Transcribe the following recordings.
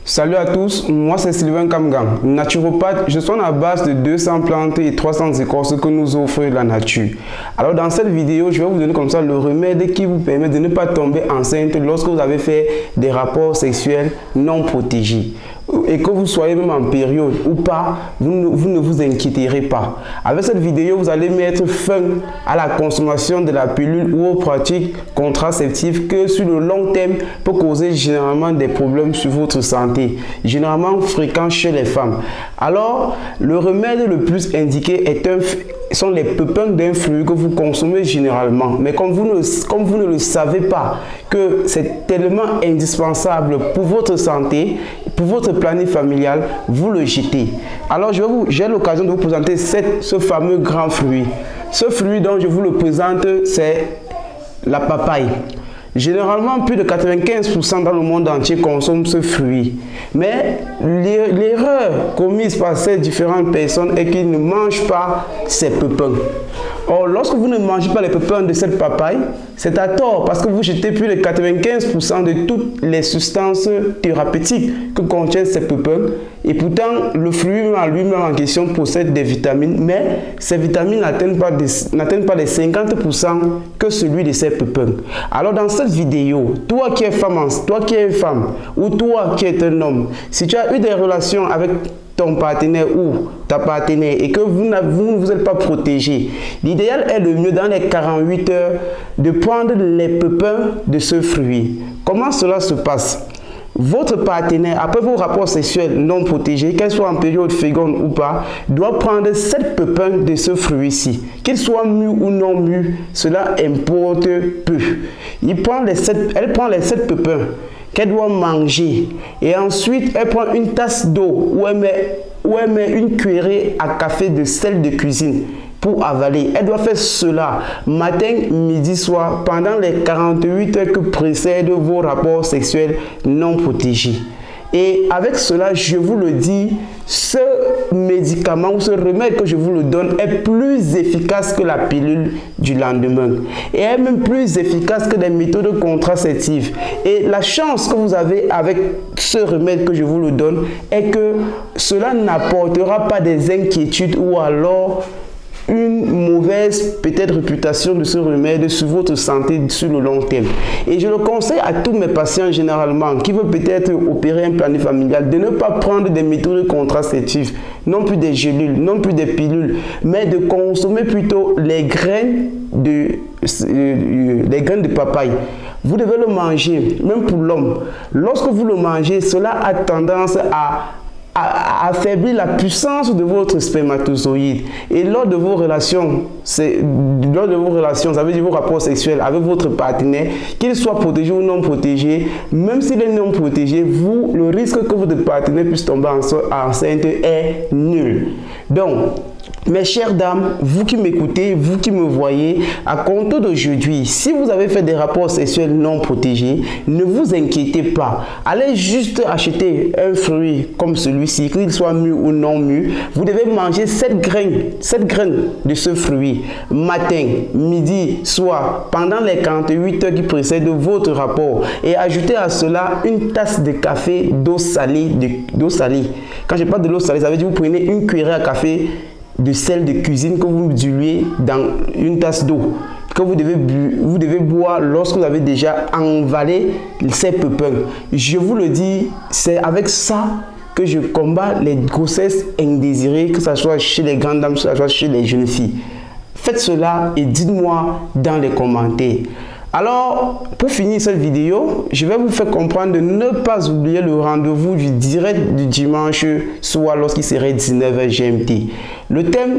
Salut à tous, moi c'est Sylvain Kamgang, naturopathe. Je soigne à base de 200 plantes et 300 écorces que nous offre la nature. Alors dans cette vidéo, je vais vous donner comme ça le remède qui vous permet de ne pas tomber enceinte lorsque vous avez fait des rapports sexuels non protégés. Et que vous soyez même en période ou pas, vous ne vous inquiéterez pas. Avec cette vidéo, vous allez mettre fin à la consommation de la pilule ou aux pratiques contraceptives que sur le long terme peut causer généralement des problèmes sur votre santé, généralement fréquents chez les femmes. Alors, le remède le plus indiqué sont les pépins d'un fruit que vous consommez généralement. Mais comme vous ne le savez pas, que c'est tellement indispensable pour votre santé, pour votre planning familial, vous le jetez. Alors j'ai l'occasion de vous présenter ce fameux grand fruit. Ce fruit dont je vous le présente, c'est la papaye. Généralement, plus de 95% dans le monde entier consomment ce fruit. Mais l'erreur commise par ces différentes personnes est qu'ils ne mangent pas ces pépins. Or, lorsque vous ne mangez pas les pépins de cette papaye, c'est à tort parce que vous jetez plus de 95% de toutes les substances thérapeutiques que contiennent ces pépins. Et pourtant, le fruit en lui-même en question possède des vitamines, mais ces vitamines n'atteignent pas les 50% que celui de ces pépins. Alors, dans cette vidéo, toi qui es femme ou toi qui es un homme, si tu as eu des relations avec ton partenaire ou ta partenaire et que vous ne vous êtes pas protégé, l'idéal est le mieux dans les 48 heures de prendre les pépins de ce fruit. Comment cela se passe? Votre partenaire, après vos rapports sexuels non protégés, qu'elle soit en période féconde ou pas, doit prendre 7 pépins de ce fruit-ci. Qu'il soit mûr ou non mûr, cela importe peu. Elle prend les 7 pépins qu'elle doit manger et ensuite elle prend une tasse d'eau où elle met une cuillerée à café de sel de cuisine pour avaler. Elle doit faire cela matin, midi, soir pendant les 48 heures que précèdent vos rapports sexuels non protégés. Et avec cela, je vous le dis, ce médicament ou ce remède que je vous le donne est plus efficace que la pilule du lendemain. Et est même plus efficace que des méthodes contraceptives. Et la chance que vous avez avec ce remède que je vous le donne est que cela n'apportera pas des inquiétudes ou alors une mauvaise peut-être réputation de ce remède sur votre santé sur le long terme. Et je le conseille à tous mes patients généralement qui veulent peut-être opérer un planning familial de ne pas prendre des méthodes contraceptives, non plus des gélules, non plus des pilules, mais de consommer plutôt les graines de papaye. Vous devez le manger, même pour l'homme. Lorsque vous le mangez, cela a tendance à affaiblir la puissance de votre spermatozoïde. Et lors de vos relations, ça veut dire vos rapports sexuels avec votre partenaire, qu'il soit protégé ou non protégé, même s'il est non protégé, le risque que votre partenaire puisse tomber enceinte est nul. Donc, mes chères dames, vous qui m'écoutez, vous qui me voyez, à compter d'aujourd'hui, si vous avez fait des rapports sexuels non protégés, ne vous inquiétez pas. Allez juste acheter un fruit comme celui-ci, qu'il soit mûr ou non mûr. Vous devez manger 7 graines de ce fruit, matin, midi, soir, pendant les 48 heures qui précèdent votre rapport. Et ajoutez à cela une tasse de café d'eau salée. Quand je parle de l'eau salée, ça veut dire que vous prenez une cuillerée à café de sel de cuisine que vous diluez dans une tasse d'eau que vous devez boire lorsque vous avez déjà avalé ces pépins. Je vous le dis, c'est avec ça que je combats les grossesses indésirées, que ce soit chez les grandes dames, que ce soit chez les jeunes filles. Faites cela et dites-moi dans les commentaires. Alors, pour finir cette vidéo, je vais vous faire comprendre de ne pas oublier le rendez-vous du direct du dimanche soir lorsqu'il serait 19h GMT. Le thème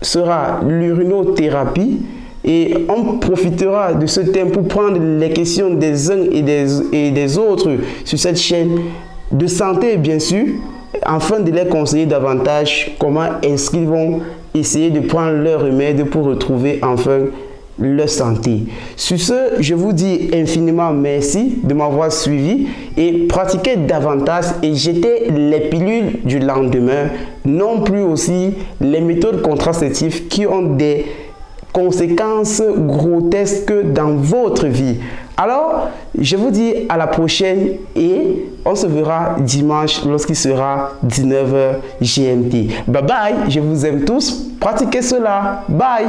sera l'urinothérapie et on profitera de ce thème pour prendre les questions des uns et des autres sur cette chaîne de santé bien sûr, afin de les conseiller davantage comment est-ce qu'ils vont essayer de prendre leur remède pour retrouver enfin leur santé. Sur ce, je vous dis infiniment merci de m'avoir suivi et pratiquez davantage et jetez les pilules du lendemain, non plus aussi les méthodes contraceptives qui ont des conséquences grotesques dans votre vie. Alors, je vous dis à la prochaine et on se verra dimanche lorsqu'il sera 19h GMT. Bye bye, je vous aime tous. Pratiquez cela. Bye.